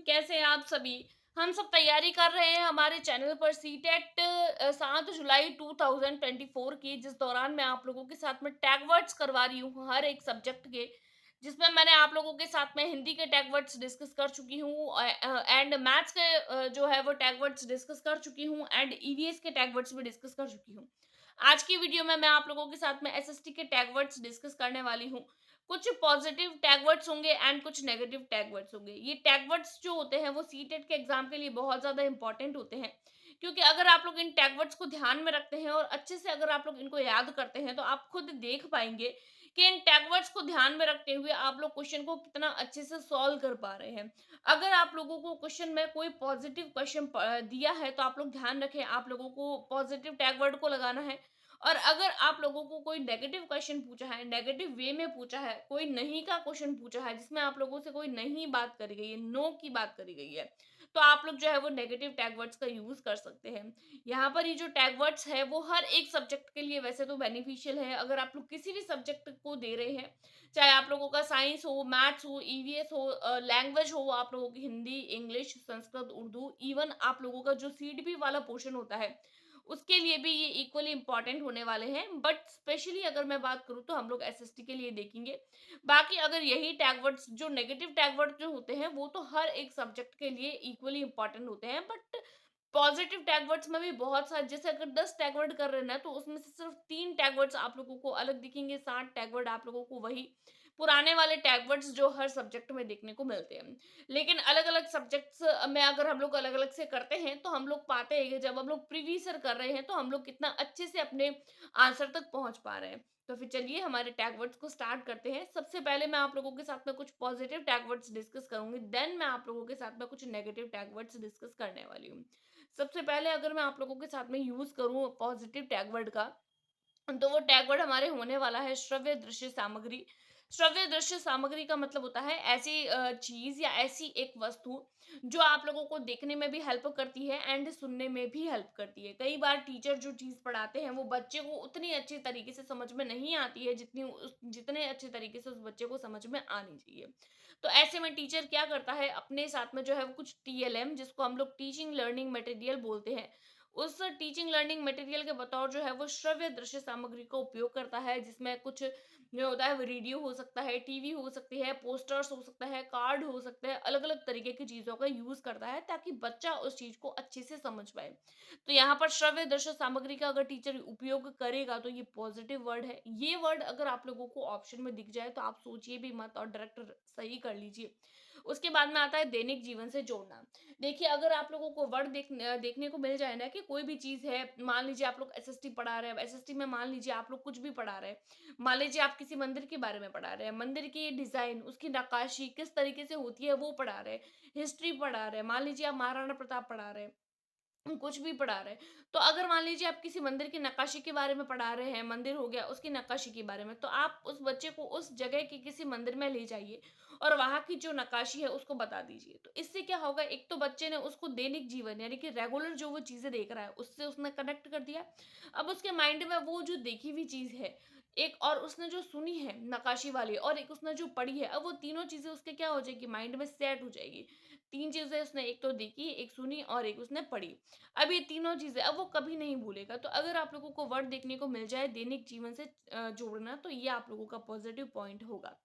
कैसे हैं आप सभी? हम सब तैयारी कर रहे हैं हमारे चैनल पर सीटेट 7 जुलाई 2024 की, जिस दौरान मैं आप लोगों के साथ में टैग वर्ड्स करवा रही हूँ हर एक सब्जेक्ट के, जिसमें मैंने आप लोगों के साथ में हिंदी के टैग वर्ड्स डिस्कस कर चुकी हूँ एंड मैथ्स के जो है वो टैग वर्ड्स डिस्कस कर चुकी हूँ एंड ईवीएस के टैग वर्ड्स भी डिस्कस कर चुकी हूँ। आज की वीडियो में मैं आप लोगों के साथ में एसएसटी के टैग वर्ड्स डिस्कस करने वाली हूँ। कुछ पॉजिटिव टैग वर्ड्स होंगे एंड कुछ नेगेटिव टैग वर्ड्स होंगे। ये टैग वर्ड्स जो होते हैं वो सीटेट के एग्जाम के लिए बहुत ज़्यादा इंपॉर्टेंट होते हैं, क्योंकि अगर आप लोग इन टैग वर्ड्स को ध्यान में रखते हैं और अच्छे से अगर आप लोग इनको याद करते हैं, तो आप खुद देख पाएँगे कि इन टैग वर्ड्स को ध्यान में रखते हुए आप लोग क्वेश्चन को कितना अच्छे से सॉल्व कर पा रहे हैं। अगर आप लोगों को क्वेश्चन में कोई पॉजिटिव क्वेश्चन दिया है, तो आप लोग ध्यान रखें, आप लोगों को पॉजिटिव टैग वर्ड को लगाना है। और अगर आप लोगों को कोई नेगेटिव क्वेश्चन पूछा है, नेगेटिव वे में पूछा है, कोई नहीं का क्वेश्चन पूछा है, जिसमें आप लोगों से कोई नहीं बात करी गई है, नो की बात करी गई है, तो आप लोग जो है वो नेगेटिव टैग वर्ड्स का यूज कर सकते हैं। यहाँ पर ये जो टैग वर्ड्स है वो हर एक सब्जेक्ट के लिए वैसे तो बेनिफिशियल है। अगर आप लोग किसी भी सब्जेक्ट को दे रहे हैं, चाहे आप लोगों का साइंस हो, मैथ्स हो, ईवीएस हो, लैंग्वेज हो, आप लोगों की हिंदी, इंग्लिश, संस्कृत, उर्दू, इवन आप लोगों का जो सीडीपी वाला पोर्शन होता है, उसके लिए भी ये इक्वली इंपॉर्टेंट होने वाले हैं। बट स्पेशली अगर मैं बात करूँ तो हम लोग एसएसटी के लिए देखेंगे। बाकी अगर यही टैग वर्ड्स जो नेगेटिव टैग वर्ड जो होते हैं वो तो हर एक सब्जेक्ट के लिए इक्वली इंपॉर्टेंट होते हैं। बट पॉजिटिव टैग वर्ड्स में भी बहुत सारे, जैसे अगर 10 टैग वर्ड कर रहे हैं ना, तो उसमें से सिर्फ 3 टैग वर्ड्स आप लोगों को अलग दिखेंगे, 60 टैग वर्ड आप लोगों को वही पुराने वाले टैग वर्ड्स जो हर सब्जेक्ट में देखने को मिलते हैं। लेकिन अलग-अलग सब्जेक्ट्स में अगर हम लोग अलग-अलग से करते हैं, तो हम लोग पाते हैं कि जब हम लोग प्रीवियस ईयर कर रहे हैं, तो हम लोग कितना अच्छे से अपने आंसर तक पहुँच पा रहे हैं। तो फिर चलिए हमारे टैग वर्ड्स को स्टार्ट करते हैं। सबसे पहले मैं आप लोगों के साथ में कुछ पॉजिटिव टैग वर्ड्स डिस्कस करूँगी, देन मैं आप लोगों के साथ में कुछ नेगेटिव टैग वर्ड्स डिस्कस करने वाली हूँ। सबसे पहले अगर मैं आप लोगों के साथ में यूज़ करूँ पॉजिटिव टैग वर्ड का, तो वो टैग वर्ड हमारे होने वाला है श्रव्य दृश्य सामग्री। श्रव्य दृश्य सामग्री का मतलब होता है ऐसी चीज या ऐसी एक वस्तु जो आप लोगों को देखने में भी हेल्प करती है एंड सुनने में भी हेल्प करती है। कई बार टीचर जो चीज पढ़ाते हैं वो बच्चे को उतनी अच्छी तरीके से समझ में नहीं आती है जितने अच्छे तरीके से उस बच्चे को समझ में आनी चाहिए। तो ऐसे में टीचर क्या करता है, अपने साथ में जो है वो कुछ टीएलएम, जिसको हम लोग टीचिंग लर्निंग मटेरियल बोलते हैं, उस टीचिंग लर्निंग मटेरियल के बतौर जो है वो श्रव्य दृश्य सामग्री का उपयोग करता है, जिसमें कुछ जो होता है वो रेडियो हो सकता है, टीवी हो सकती है, पोस्टर्स हो सकता है, कार्ड हो सकता है, अलग अलग तरीके की चीजों का यूज करता है ताकि बच्चा उस चीज को अच्छे से समझ पाए। तो यहाँ पर श्रव्य दृश्य सामग्री का अगर टीचर उपयोग करेगा तो ये पॉजिटिव वर्ड है। ये वर्ड अगर आप लोगों को ऑप्शन में दिख जाए तो आप सोचिए भी मत और डायरेक्ट सही कर लीजिए। उसके बाद में आता है दैनिक जीवन से जोड़ना। देखिए, अगर आप लोगों को वर्ड देखने को मिल जाए ना कि कोई भी चीज़ है, मान लीजिए आप लोग एसएसटी पढ़ा रहे हैं, एसएसटी में मान लीजिए आप लोग कुछ भी पढ़ा रहे हैं। मान लीजिए आप किसी मंदिर के बारे में पढ़ा रहे हैं, मंदिर की डिज़ाइन, उसकी नक्काशी किस तरीके से होती है वो पढ़ा रहे हैं, हिस्ट्री पढ़ा रहे हैं, मान लीजिए आप महाराणा प्रताप पढ़ा रहे हैं, कुछ भी पढ़ा रहे हैं। तो अगर मान लीजिए आप किसी मंदिर की नक्काशी के बारे में पढ़ा रहे हैं, मंदिर हो गया, उसकी नक्काशी के बारे में, तो आप उस बच्चे को उस जगह के किसी मंदिर में ले जाइए और वहाँ की जो नक्काशी है उसको बता दीजिए। तो इससे क्या होगा, एक तो बच्चे ने उसको दैनिक जीवन यानी कि रेगुलर जो वो चीज़ें देख रहा है, उससे उसने कनेक्ट कर दिया। अब उसके माइंड में वो जो देखी हुई चीज़ है, एक और उसने जो सुनी है नक्काशी वाली और एक उसने जो पढ़ी है, अब वो तीनों चीज़ें उसके क्या हो जाएगी, माइंड में सेट हो जाएगी। 3 चीज़ें उसने एक तो देखी, एक सुनी और एक उसने पढ़ी। अब ये तीनों चीज़ें अब वो कभी नहीं भूलेगा। तो अगर आप लोगों को वर्ड देखने को मिल जाए दैनिक जीवन से जोड़ना, तो ये आप लोगों का पॉजिटिव पॉइंट होगा।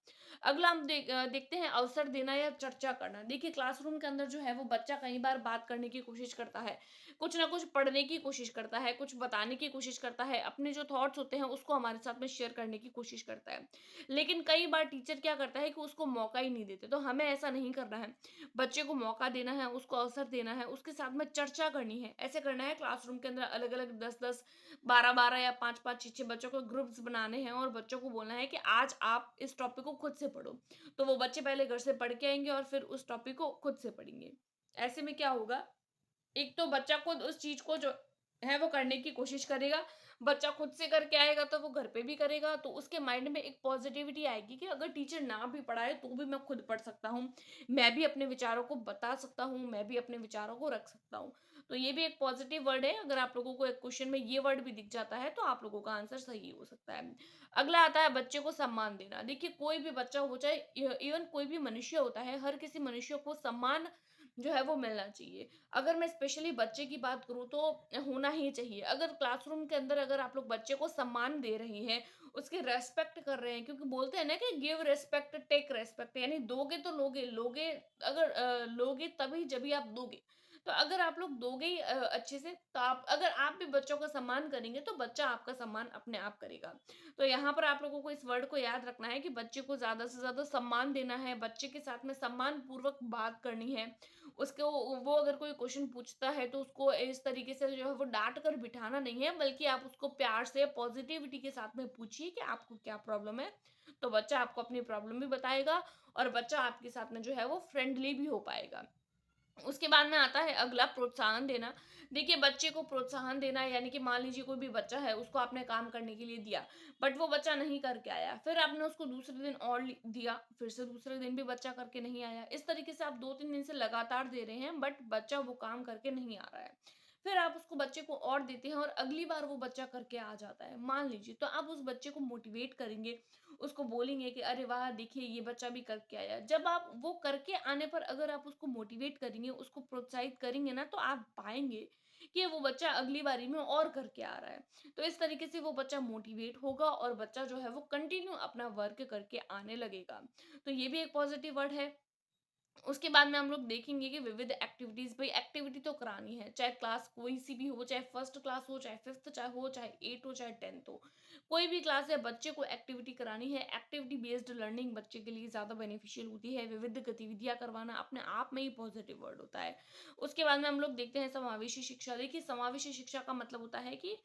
अगला हम देखते हैं अवसर देना या चर्चा करना। देखिए, क्लासरूम के अंदर जो है वो बच्चा कई बार बात करने की कोशिश करता है, कुछ ना कुछ पढ़ने की कोशिश करता है, कुछ बताने की कोशिश करता है, अपने जो थॉट्स होते हैं उसको हमारे साथ में शेयर करने की कोशिश करता है। लेकिन कई बार टीचर क्या करता है कि उसको मौका ही नहीं देते। तो हमें ऐसा नहीं करना है। बच्चे को मौका देना है, उसको अवसर देना है, उसके साथ में चर्चा करनी है। ऐसे करना है क्लासरूम के अंदर अलग-अलग 10-10, 12-12 या 5-5, 6-6 बच्चों को ग्रुप्स बनाने हैं और बच्चों को बोलना है कि आज आप इस टॉपिक को खुद से पढ़ो। तो वो बच्चे पहले घर से पढ़ के आएँगे और फिर उस टॉपिक को खुद से पढ़ेंगे। ऐसे में क्या होगा, एक तो बच्चा खुद उस चीज़ को जो है वो करने की कोशिश करेगा। बच्चा खुद से करके आएगा तो वो घर पे भी करेगा, तो उसके माइंड में एक पॉजिटिविटी आएगी कि अगर टीचर ना भी पढ़ाए तो भी मैं खुद पढ़ सकता हूँ। मैं भी अपने विचारों को बता सकता हूँ, मैं भी अपने विचारों को रख सकता हूँ। तो ये भी एक पॉजिटिव वर्ड है। अगर आप लोगों को एक क्वेश्चन में ये वर्ड भी दिख जाता है तो आप लोगों का आंसर सही हो सकता है। अगला आता है बच्चे को सम्मान देना। देखिए, कोई भी बच्चा हो, चाहे इवन कोई भी मनुष्य होता है, हर किसी मनुष्य को सम्मान जो है वो मिलना चाहिए। अगर मैं स्पेशली बच्चे की बात करूँ तो होना ही चाहिए। अगर क्लासरूम के अंदर अगर आप लोग बच्चे को सम्मान दे रहे हैं, उसकी रिस्पेक्ट कर रहे हैं, क्योंकि बोलते हैं ना कि गिव रिस्पेक्ट टेक रिस्पेक्ट, यानी दोगे तो लोगे, लोगे अगर लोगे तभी जभी आप दोगे। तो अगर आप लोग दोगे ही अच्छे से, तो आप अगर आप भी बच्चों का सम्मान करेंगे तो बच्चा आपका सम्मान अपने आप करेगा। तो यहाँ पर आप लोगों को इस वर्ड को याद रखना है कि बच्चे को ज़्यादा से ज़्यादा सम्मान देना है, बच्चे के साथ में सम्मानपूर्वक बात करनी है। उसको वो अगर कोई क्वेश्चन पूछता है तो उसको इस तरीके से जो है वो डाँट कर बिठाना नहीं है, बल्कि आप उसको प्यार से पॉजिटिविटी के साथ में पूछिए कि आपको क्या प्रॉब्लम है। तो बच्चा आपको अपनी प्रॉब्लम भी बताएगा और बच्चा आपके साथ में जो है वो फ्रेंडली भी हो पाएगा। उसके बाद में आता है अगला प्रोत्साहन देना। देखिए बच्चे को प्रोत्साहन देना यानी कि मान लीजिए कोई भी बच्चा है, उसको आपने काम करने के लिए दिया, बट वो बच्चा नहीं करके आया। फिर आपने उसको दूसरे दिन और दिया, फिर से दूसरे दिन भी बच्चा करके नहीं आया। इस तरीके से आप 2-3 दिन से लगातार दे रहे हैं, बट बच्चा वो काम करके नहीं आ रहा है। फिर आप उसको बच्चे को और देते हैं और अगली बार वो बच्चा करके आ जाता है, मान लीजिए, तो आप उस बच्चे को मोटिवेट करेंगे, उसको बोलेंगे कि अरे वाह! देखिए ये बच्चा भी करके आया। जब आप वो करके आने पर अगर आप उसको मोटिवेट करेंगे, उसको प्रोत्साहित करेंगे ना, तो आप पाएँगे कि वो बच्चा अगली बारी में और करके आ रहा है। तो इस तरीके से वो बच्चा मोटिवेट होगा और बच्चा जो है वो कंटिन्यू अपना वर्क करके आने लगेगा। तो ये भी एक पॉजिटिव वर्ड है। उसके बाद में हम लोग देखेंगे कि विविध एक्टिविटीज़, भई एक्टिविटी तो करानी है, चाहे क्लास कोई-सी भी हो, चाहे फर्स्ट क्लास हो, चाहे 5th चाहे 8 हो, चाहे 10th हो। कोई भी क्लास है, बच्चे को एक्टिविटी करानी है। एक्टिविटी बेस्ड लर्निंग बच्चे के लिए ज़्यादा बेनिफिशियल होती है। विविध गतिविधियाँ करवाना अपने आप में ही पॉजिटिव वर्ड होता है। उसके बाद में हम लोग देखते हैं समावेशी शिक्षा। देखिए समावेशी शिक्षा का मतलब होता है कि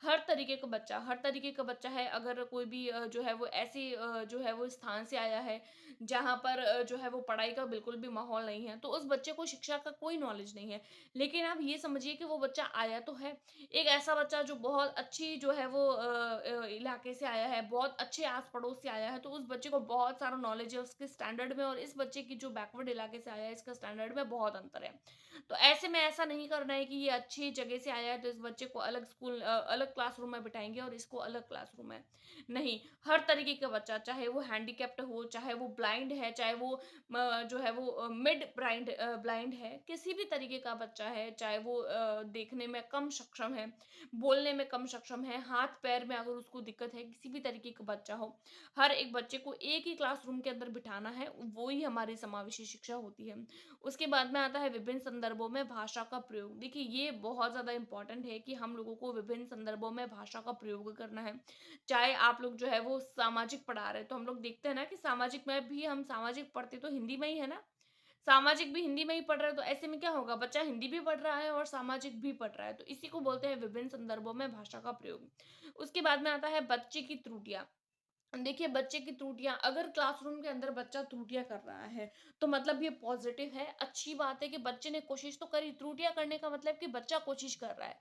हर तरीके का बच्चा है, अगर कोई भी जो है वो ऐसे जो है वो स्थान से आया है जहाँ पर जो है वो पढ़ाई का बिल्कुल भी माहौल नहीं है, तो उस बच्चे को शिक्षा का कोई नॉलेज नहीं है। लेकिन आप ये समझिए कि वो बच्चा आया तो है, एक ऐसा बच्चा जो बहुत अच्छी जो है वो इलाके से आया है, बहुत अच्छे आस-पड़ोस से आया है, तो उस बच्चे को बहुत सारा नॉलेज है उसके स्टैंडर्ड में, और इस बच्चे की जो बैकवर्ड इलाके से आया है, इसका स्टैंडर्ड में बहुत अंतर है। तो ऐसे में ऐसा नहीं करना है कि ये अच्छी जगह से आया है, तो इस बच्चे को अलग अलग क्लासरूम में बिठाएँगे और इसको अलग क्लासरूम में। नहीं, हर तरीके का बच्चा, चाहे वो हैंडीकैप्ड हो, चाहे वो ब्लाइंड है, चाहे वो जो है वो मिड ब्लाइंड है, किसी भी तरीके का बच्चा है, चाहे वो देखने में कम सक्षम है, बोलने में कम सक्षम है, हाथ-पैर में अगर उसको दिक्कत है, किसी भी तरीके का बच्चा हो, हर एक बच्चे को एक ही क्लासरूम के अंदर बिठाना है, वो ही हमारी समावेशी शिक्षा होती है। उसके बाद में आता है विभिन्न संदर्भों में भाषा का प्रयोग। देखिए, ये बहुत ज़्यादा इम्पोर्टेंट है कि हम लोगों को विभिन्न संदर्भों में भाषा का प्रयोग करना है। चाहे आप लोग जो है वो सामाजिक पढ़ा रहे हैं, तो हम लोग देखते हैं ना कि सामाजिक में भी हम सामाजिक पढ़ते तो हिंदी में ही है ना, सामाजिक भी हिंदी में ही पढ़ रहे हैं, तो ऐसे में क्या होगा, बच्चा हिंदी भी पढ़ रहा है और सामाजिक भी पढ़ रहा है, तो इसी को बोलते हैं विभिन्न संदर्भों में भाषा का प्रयोग। उसके बाद में आता है बच्चे की त्रुटियां। देखिए बच्चे की त्रुटियाँ, अगर क्लासरूम के अंदर बच्चा त्रुटियाँ कर रहा है, तो मतलब ये पॉज़िटिव है, अच्छी बात है कि बच्चे ने कोशिश तो करी। त्रुटियाँ करने का मतलब कि बच्चा कोशिश कर रहा है।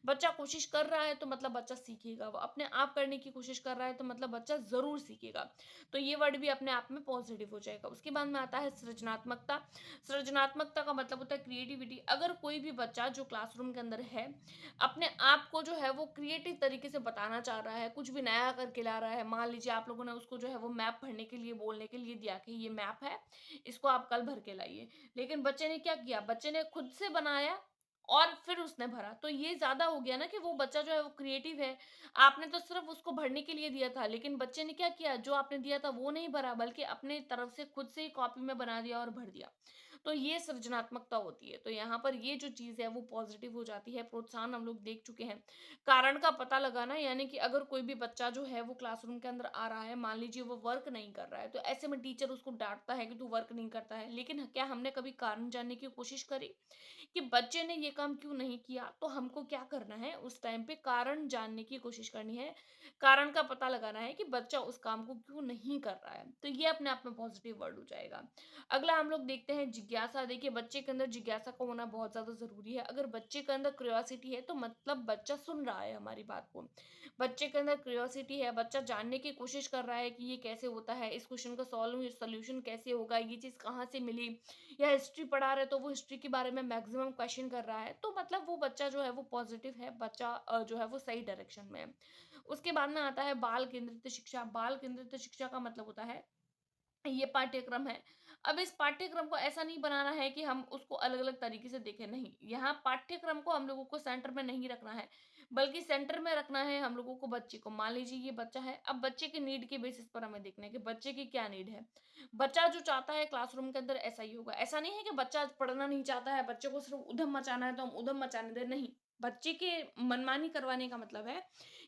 बच्चा कोशिश कर रहा है तो मतलब बच्चा सीखेगा। वो अपने आप करने की कोशिश कर रहा है तो मतलब बच्चा ज़रूर सीखेगा। तो ये वर्ड भी अपने आप में पॉज़िटिव हो जाएगा। उसके बाद में आता है सृजनात्मकता। सृजनात्मकता का मतलब होता है क्रिएटिविटी। अगर कोई भी बच्चा जो क्लासरूम के अंदर है, अपने आप को जो है वो क्रिएटिव तरीके से बताना चाह रहा है, कुछ भी नया करके ला रहा है। मान लीजिए आप लोगों ने उसको जो है वो मैप पढ़ने के लिए, बोलने के लिए दिया कि ये मैप है, इसको आप कल भर के लाइए। लेकिन बच्चे ने क्या किया? बच्चे ने खुद से बनाया और फिर उसने भरा। तो ये ज़्यादा हो गया ना कि वो बच्चा जो है वो क्रिएटिव है। आपने तो सिर्फ़ उसको भरने के लिए दिया था, लेकिन बच्चे ने क्या किया? जो आपने दिया था वो नहीं भरा, बल्कि अपनी तरफ से खुद से ही कॉपी में बना दिया और भर दिया। तो ये सृजनात्मकता होती है। तो यहाँ पर ये जो चीज़ है वो पॉज़िटिव हो जाती है। प्रोत्साहन हम लोग देख चुके हैं। कारण का पता लगाना, यानी कि अगर कोई भी बच्चा जो है वो क्लासरूम के अंदर आ रहा है, मान लीजिए वो वर्क नहीं कर रहा है, तो ऐसे में टीचर उसको डाँटता है कि तू वर्क नहीं करता है। लेकिन क्या हमने कभी कारण जानने की कोशिश करी कि बच्चे ने ये काम क्यों नहीं किया? तो हमको क्या करना है, उस टाइम पे कारण जानने की कोशिश करनी है। कारण का पता लगाना है कि बच्चा उस काम को क्यों नहीं कर रहा है। तो ये अपने आप में पॉज़िटिव वर्ड हो जाएगा। अगला हम लोग देखते हैं जिज्ञासा। देखिए बच्चे के अंदर जिज्ञासा का होना बहुत ज़्यादा ज़रूरी है। अगर बच्चे के अंदर क्यूरियोसिटी है तो मतलब बच्चा सुन रहा है हमारी बात को। बच्चे के अंदर क्यूरियोसिटी है, बच्चा जानने की कोशिश कर रहा है कि ये कैसे होता है, इस क्वेश्चन का सॉल्यूशन कैसे होगा, ये चीज़ कहाँ से मिली, या हिस्ट्री पढ़ा रहे तो वो हिस्ट्री के बारे में मैक्सिमम क्वेश्चन कर रहा है। तो मतलब वो बच्चा जो है वो पॉजिटिव है, बच्चा जो है वो सही डायरेक्शन में है। उसके बाद में आता है बाल केंद्रित शिक्षा। बाल केंद्रित शिक्षा का मतलब होता है, ये पाठ्यक्रम है, अब इस पाठ्यक्रम को ऐसा नहीं बनाना है कि हम उसको अलग-अलग तरीके से देखें, नहीं। यहाँ पाठ्यक्रम को हम लोगों को सेंटर में नहीं रखना है, बल्कि सेंटर में रखना है हम लोगों को बच्चे को। मान लीजिए ये बच्चा है, अब बच्चे की नीड के बेसिस पर हमें देखना है कि बच्चे की क्या नीड है। बच्चा जो चाहता है क्लासरूम के अंदर ऐसा ही होगा। ऐसा नहीं है कि बच्चा पढ़ना नहीं चाहता है, बच्चे को सिर्फ़ ऊधम मचाना है तो हम ऊधम मचाने दें, नहीं। बच्चे के मनमानी करवाने का मतलब है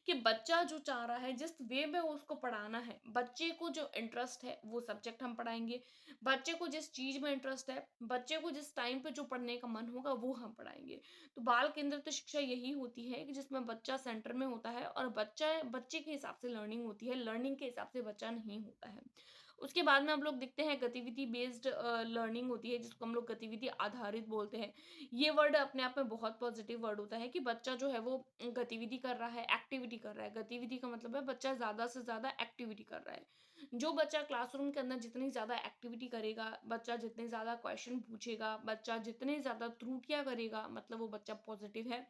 कि बच्चा जो चाह रहा है, जिस वे में उसको पढ़ाना है, बच्चे को जो इंटरेस्ट है, वो सब्जेक्ट हम पढ़ाएँगे। बच्चे को जिस चीज़ में इंटरेस्ट है, बच्चे को जिस टाइम पे जो पढ़ने का मन होगा, वो हम पढ़ाएँगे। तो बाल केंद्रित शिक्षा यही होती है कि जिसमें बच्चा सेंटर में होता है और बच्चे के हिसाब से लर्निंग होती है, लर्निंग के हिसाब से बच्चा नहीं होता है। उसके बाद में हम लोग देखते हैं गतिविधि बेस्ड लर्निंग होती है, जिसको हम लोग गतिविधि आधारित बोलते हैं। ये वर्ड अपने आप में बहुत पॉजिटिव वर्ड होता है कि बच्चा जो है वो गतिविधि कर रहा है, एक्टिविटी कर रहा है। गतिविधि का मतलब है बच्चा ज़्यादा से ज़्यादा एक्टिविटी कर रहा है। जो बच्चा क्लासरूम के अंदर जितनी ज़्यादा एक्टिविटी करेगा, बच्चा जितने ज़्यादा क्वेश्चन पूछेगा, बच्चा जितने ज़्यादा त्रुटियाँ करेगा, मतलब वो बच्चा पॉजिटिव है,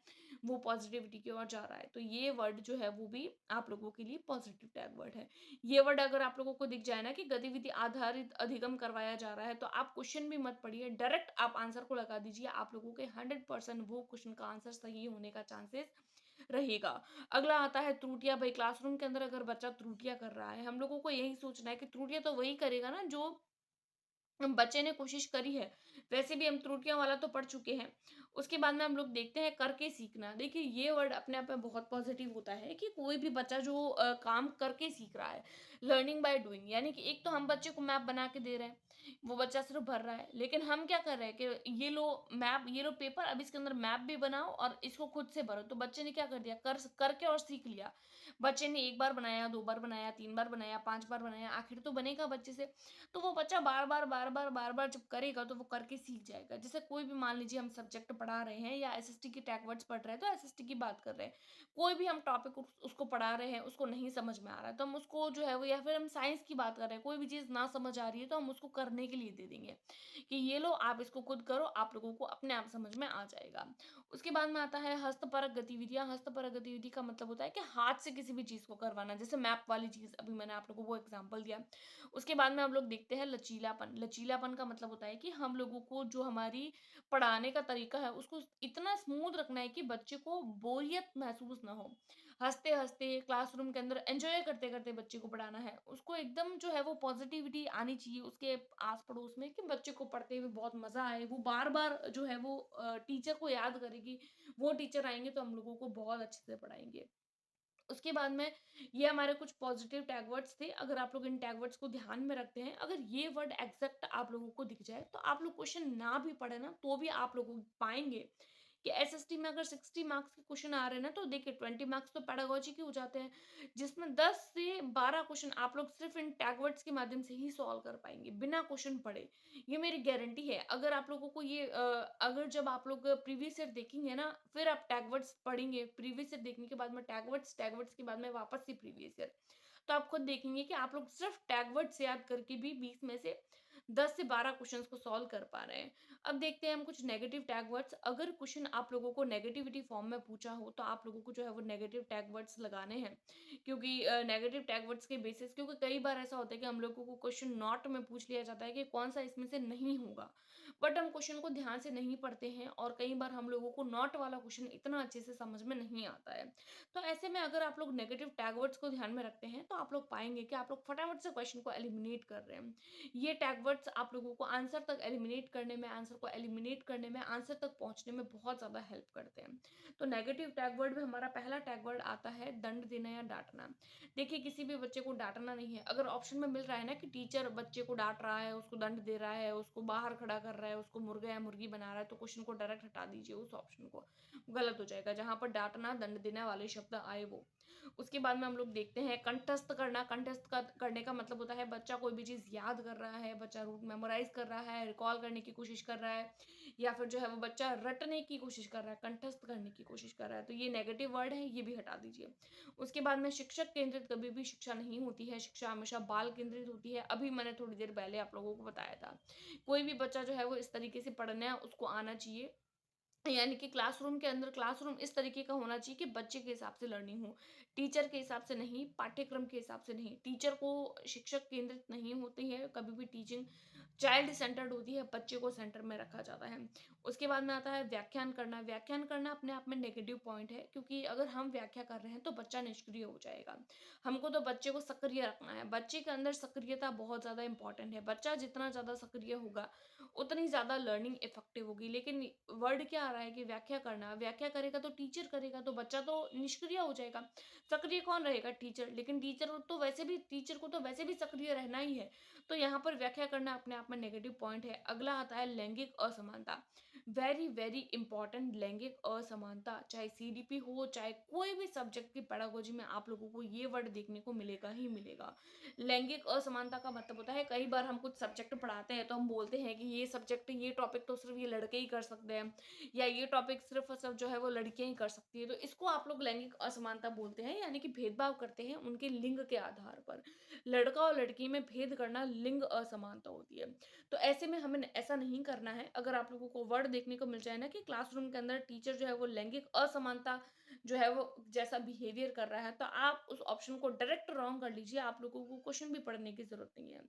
वो पॉजिटिविटी की ओर जा रहा है। तो ये वर्ड जो है वो भी आप लोगों के लिए पॉजिटिव टैग वर्ड है। ये वर्ड अगर आप लोगों को दिख जाए ना कि गतिविधि आधारित अधिगम करवाया जा रहा है, तो आप क्वेश्चन भी मत पढ़िए, डायरेक्ट आप आंसर को लगा दीजिए। आप लोगों के 100% वो क्वेश्चन का आंसर सही होने का चांसेस रहेगा। अगला आता है त्रुटियाँ। भई क्लासरूम के अंदर अगर बच्चा त्रुटियाँ कर रहा है, हम लोगों को यही सोचना है कि त्रुटियाँ तो वही करेगा ना जो बच्चे ने कोशिश करी है। वैसे भी हम त्रुटियाँ वाला तो पढ़ चुके हैं। उसके बाद में हम लोग देखते हैं करके सीखना। देखिए ये वर्ड अपने आप में बहुत पॉज़िटिव होता है कि कोई भी बच्चा जो काम करके सीख रहा है, लर्निंग बाय डूइंग, यानी कि एक तो हम बच्चे को मैप बना के दे रहे हैं, वो बच्चा सिर्फ़ भर रहा है। लेकिन हम क्या कर रहे हैं कि ये लो मैप, ये लो पेपर, अब इसके अंदर मैप भी बनाओ और इसको खुद से भरो। तो बच्चे ने क्या कर दिया, करके और सीख लिया। बच्चे ने 1 बार बनाया, 2 बार बनाया, 3 बार बनाया, 5 बार बनाया, आखिर तो बनेगा बच्चे से। तो वो बच्चा बार-बार, बार-बार, बार-बार जब करेगा तो वो करके सीख जाएगा। जैसे कोई भी मान लीजिए हम सब्जेक्ट पढ़ा रहे हैं या एसएसटी की टैग वर्ड्स पढ़ रहे हैं, तो एसएसटी की बात कर रहे हैं। कोई भी हम टॉपिक उसको पढ़ा रहे हैं, उसको नहीं समझ में आ रहा है, तो हम उसको जो है वो, या फिर हम साइंस की बात कर रहे हैं, कोई भी चीज़ ना समझ आ रही है, तो हम उसको करने के लिए दे देंगे कि ये लो आप इसको खुद करो, आप लोगों को अपने आप समझ में आ जाएगा। उसके बाद में आता है हस्तपरक गतिविधियाँ। हस्तपरक गतिविधि का मतलब होता है कि हाथ से किसी भी चीज़ को करवाना, जैसे मैप वाली चीज़ अभी मैंने आप लोगों को वो एग्ज़ाम्पल दिया। उसके बाद में हम लोग देखते हैं लचीलापन। लचीलापन का मतलब होता है कि हम लोगों को जो हमारी पढ़ाने का तरीका है, उसको इतना स्मूथ रखना है कि बच्चे को बोरियत महसूस ना हो। हँसते-हँसते क्लासरूम के अंदर एन्जॉय करते-करते बच्चे को पढ़ाना है। उसको एकदम जो है वो पॉज़िटिविटी आनी चाहिए उसके आस-पड़ोस में कि बच्चे को पढ़ते हुए बहुत मज़ा आए। वो बार-बार जो है वो टीचर को याद करे कि वो टीचर आएँगे तो हम लोगों को बहुत अच्छे से पढ़ाएँगे। उसके बाद में ये हमारे कुछ पॉजिटिव टैग वर्ड्स थे। अगर आप लोग इन टैग वर्ड्स को ध्यान में रखते हैं, अगर ये वर्ड एग्ज़ैक्ट आप लोगों को दिख जाए, तो आप लोग क्वेश्चन ना भी पढ़े ना, तो भी आप लोग पाएँगे कि एसएसटी में अगर 60 मार्क्स के क्वेश्चन आ रहे हैं ना, तो देखिए 20 मार्क्स तो पेडागोजी के हो जाते हैं, जिसमें 10 से 12 क्वेश्चन आप लोग सिर्फ़ इन टैग वर्ड्स के माध्यम से ही सॉल्व कर पाएँगे, बिना क्वेश्चन पढ़े। ये मेरी गारंटी है। अगर आप लोगों को ये अगर जब आप लोग प्रीवियस ईयर देखेंगे ना, फिर आप टैग वर्ड्स पढ़ेंगे, प्रीवियस ईयर देखने के बाद में टैग वर्ड्स के बाद में वापस से प्रीवियस ईयर, तो आप खुद देखेंगे कि आप लोग सिर्फ टैग वर्ड्स याद करके भी 20 में से 10 से 12 क्वेश्चंस को सॉल्व कर पा रहे हैं। अब देखते हैं हम कुछ नेगेटिव टैग वर्ड्स। अगर क्वेश्चन आप लोगों को नेगेटिविटी फॉर्म में पूछा हो, तो आप लोगों को जो है वो नेगेटिव टैग वर्ड्स लगाने हैं, क्योंकि नेगेटिव टैग वर्ड्स के बेसिस, क्योंकि कई बार ऐसा होता है कि हम लोगों को क्वेश्चन नॉट में पूछ लिया जाता है कि कौन सा इसमें से नहीं होगा, बट हम क्वेश्चन को ध्यान से नहीं पढ़ते हैं और कई बार हम लोगों को नॉट वाला क्वेश्चन इतना अच्छे से समझ में नहीं आता है। तो ऐसे में अगर आप लोग नेगेटिव टैग वर्ड्स को ध्यान में रखते हैं, तो आप लोग पाएँगे कि आप लोग फटाफट से क्वेश्चन को एलिमिनेट कर रहे हैं। ये टैग वर्ड्स आप लोगों को आंसर तक एलिमिनेट करने में, आंसर को एलिमिनेट करने में, आंसर तक पहुँचने में बहुत ज़्यादा हेल्प करते हैं। तो नेगेटिव टैग वर्ड में हमारा पहला टैग वर्ड आता है दंड देना या डाँटना। देखिए किसी भी बच्चे को डाँटना नहीं है। अगर ऑप्शन में मिल रहा है ना कि टीचर बच्चे को डाँट रहा है, उसको दंड दे रहा है, उसको बाहर खड़ा कर रहा है, उसको मुर्गा या मुर्गी बना रहा है, तो क्वेश्चन को डायरेक्ट हटा दीजिए उस ऑप्शन को। गलत हो जाएगा। जहाँ पर डाँटना, दंड देने वाले शब्द आए वो। उसके बाद में हम लोग देखते हैं कंठस्थ करना। करने का मतलब होता है बच्चा कोई भी चीज़ याद कर रहा है, बच्चा रूट मेमोराइज़ कर रहा है, रिकॉल करने की कोशिश कर रहा है, या फिर जो है वो बच्चा रटने की कोशिश कर रहा है, कंठस्थ करने की कोशिश कर रहा है। तो ये नेगेटिव वर्ड है, ये भी हटा दीजिए। उसके बाद में शिक्षक केंद्रित कभी भी शिक्षा नहीं होती है, शिक्षा हमेशा बाल केंद्रित होती है। अभी मैंने थोड़ी देर पहले आप लोगों को बताया था। कोई भी बच्चा जो है वो इस तरीके से पढ़ना है उसको आना चाहिए यानी कि क्लासरूम के अंदर क्लासरूम इस तरीके का होना चाहिए कि बच्चे के हिसाब से लर्निंग हो, टीचर के हिसाब से नहीं, पाठ्यक्रम के हिसाब से नहीं। टीचर को शिक्षक केंद्रित नहीं होती है, कभी भी टीचिंग चाइल्ड सेंटर्ड होती है, बच्चे को सेंटर में रखा जाता है। उसके बाद में आता है व्याख्यान करना। व्याख्यान करना अपने आप में नेगेटिव पॉइंट है, क्योंकि अगर हम व्याख्या कर रहे हैं तो बच्चा निष्क्रिय हो जाएगा। हमको तो बच्चे को सक्रिय रखना है। बच्चे के अंदर सक्रियता बहुत ज़्यादा इंपॉर्टेंट है। बच्चा जितना ज़्यादा सक्रिय होगा, उतनी ज़्यादा लर्निंग इफेक्टिव होगी। लेकिन वर्ड क्या आ रहा है कि व्याख्या करना, व्याख्या करेगा तो टीचर करेगा, तो बच्चा तो निष्क्रिय हो जाएगा। सक्रिय कौन रहेगा? टीचर। लेकिन टीचर को तो वैसे भी सक्रिय रहना ही है। तो यहाँ पर व्याख्या करना अपने आप में नेगेटिव पॉइंट है। अगला आता है लैंगिक असमानता। वेरी वेरी इंपॉर्टेंट, लैंगिक असमानता, चाहे सीडीपी हो, चाहे कोई भी सब्जेक्ट की पेडागोजी में आप लोगों को ये वर्ड देखने को मिलेगा ही मिलेगा। लैंगिक असमानता का मतलब होता है, कई बार हम कुछ सब्जेक्ट पढ़ाते हैं तो हम बोलते हैं कि ये सब्जेक्ट, ये टॉपिक तो सिर्फ ये लड़के ही कर सकते हैं, या ये टॉपिक सिर्फ सब जो है वो लड़कियां ही कर सकती है। तो इसको आप लोग लैंगिक असमानता बोलते हैं, यानी कि भेदभाव करते हैं उनके लिंग के आधार पर। लड़का और लड़की में भेद करना लिंग असमानता होती है। तो ऐसे में हमें ऐसा नहीं करना है। अगर आप लोगों को वर्ड देखने को मिल जाए ना कि क्लासरूम के अंदर टीचर जो है वो लैंगिक असमानता जो है वो जैसा बिहेवियर कर रहा है, तो आप उस ऑप्शन को डायरेक्ट रॉन्ग कर लीजिए। आप लोगों को क्वेश्चन भी पढ़ने की जरूरत नहीं है।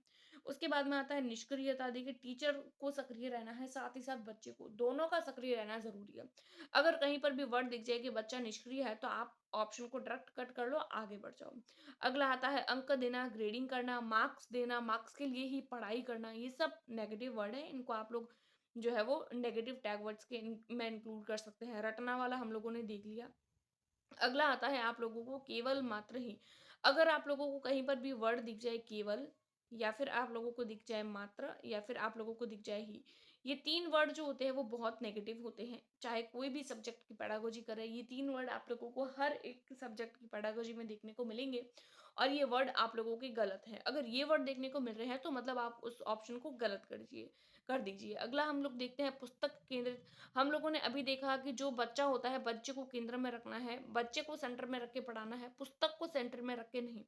उसके बाद में आता है निष्क्रियता। देखिए, टीचर को सक्रिय रहना है, साथ ही साथ बच्चे को, दोनों का सक्रिय रहना जरूरी है। अगर कहीं पर भी वर्ड दिख जाए कि बच्चा निष्क्रिय है, तो आप ऑप्शन को डायरेक्ट कट कर लो, आगे बढ़ जाओ। अगला आता है अंक देना, ग्रेडिंग करना, मार्क्स देना, मार्क्स के लिए ही पढ़ाई करना। ये सब नेगेटिव वर्ड है, इनको आप लोग जो है वो नेगेटिव टैग वर्ड्स के में इंक्लूड कर सकते हैं। रटना वाला हम लोगों ने देख लिया। अगला आता है आप लोगों को केवल मात्र ही। अगर आप लोगों को कहीं पर भी वर्ड दिख जाए केवल, या फिर आप लोगों को दिख जाए मात्र, या फिर आप लोगों को दिख जाए ही, ये तीन वर्ड जो होते हैं वो बहुत नेगेटिव होते हैं। चाहे कोई भी सब्जेक्ट की पेडागोजी करे, ये तीन वर्ड आप लोगों को हर एक सब्जेक्ट की पेडागोजी में देखने को मिलेंगे, और ये वर्ड आप लोगों के गलत हैं। अगर ये वर्ड देखने को मिल रहे हैं तो मतलब आप उस ऑप्शन को गलत कर दीजिए। अगला हम लोग देखते हैं पुस्तक केंद्रित। हम लोगों ने अभी देखा कि जो बच्चा होता है, बच्चे को केंद्र में रखना है, बच्चे को सेंटर में रख के पढ़ाना है, पुस्तक को सेंटर में रख के नहीं।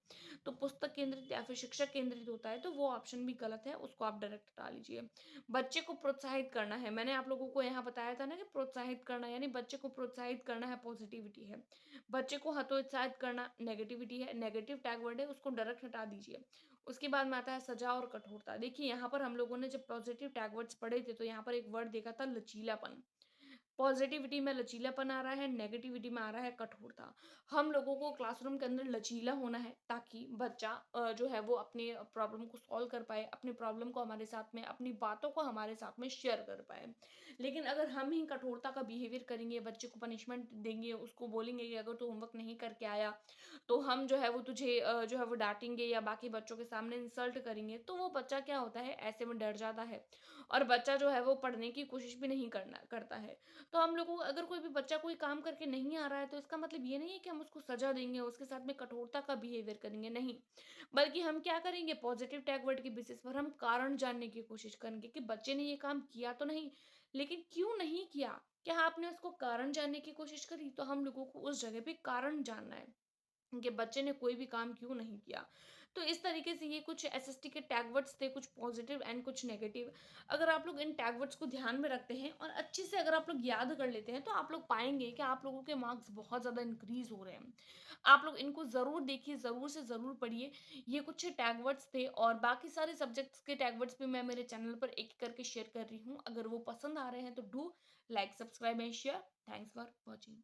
तो पुस्तक केंद्रित या फिर शिक्षक केंद्रित होता है, तो वो ऑप्शन भी गलत है, उसको आप डायरेक्ट हटा लीजिए। बच्चे को प्रोत्साहित करना है, मैंने आप लोगों को यहाँ बताया था ना कि प्रोत्साहित करना यानी बच्चे को प्रोत्साहित करना है, पॉजिटिविटी है। बच्चे को हतोत्साहित करना नेगेटिविटी है, नेगेटिव टैग वर्ड है, उसको डायरेक्ट हटा दीजिए। उसके बाद में आता है सजा और कठोरता। देखिए, यहाँ पर हम लोगों ने जब पॉजिटिव टैग वर्ड्स पढ़े थे, तो यहाँ पर एक वर्ड देखा था लचीलापन। पॉजिटिविटी में लचीलापन आ रहा है, नेगेटिविटी में आ रहा है कठोरता। हम लोगों को क्लासरूम के अंदर लचीला होना है, ताकि बच्चा जो है वो अपने प्रॉब्लम को सॉल्व कर पाए, अपनी प्रॉब्लम को हमारे साथ में, अपनी बातों को हमारे साथ में शेयर कर पाए। लेकिन अगर हम ही कठोरता का बिहेवियर करेंगे, बच्चे को पनिशमेंट देंगे, उसको बोलेंगे कि अगर तू होमवर्क नहीं करके आया तो हम जो है वो तुझे जो है वो डांटेंगे, या बाकी बच्चों के सामने इंसल्ट करेंगे, तो वो बच्चा क्या होता है, ऐसे में डर जाता है, और बच्चा जो है वो पढ़ने की कोशिश भी नहीं करना करता है। तो हम लोगों को, अगर कोई भी बच्चा कोई काम करके नहीं आ रहा है, तो इसका मतलब ये नहीं है कि हम उसको सजा देंगे, उसके साथ में कठोरता का बिहेवियर करेंगे, नहीं। बल्कि हम क्या करेंगे, पॉजिटिव टैग वर्ड के बेसिस पर हम कारण जानने की कोशिश करेंगे कि बच्चे ने ये काम किया तो नहीं, लेकिन क्यों नहीं किया। क्या आपने उसको कारण जानने की कोशिश करी? तो हम लोगों को उस जगह पे कारण जानना है कि बच्चे ने कोई भी काम क्यों नहीं किया। तो इस तरीके से ये कुछ एसएसटी के टैग वर्ड्स थे, कुछ पॉजिटिव एंड कुछ नेगेटिव। अगर आप लोग इन टैग वर्ड्स को ध्यान में रखते हैं और अच्छे से अगर आप लोग याद कर लेते हैं, तो आप लोग पाएंगे कि आप लोगों के मार्क्स बहुत ज़्यादा इंक्रीज हो रहे हैं। आप लोग इनको ज़रूर देखिए, ज़रूर से ज़रूर पढ़िए। ये कुछ टैग वर्ड्स थे, और बाकी सारे सब्जेक्ट्स के टैग वर्ड्स भी मैं मेरे चैनल पर एक करके शेयर कर रही हूँ। अगर वो पसंद आ रहे हैं तो do like, subscribe and share. Thanks for watching.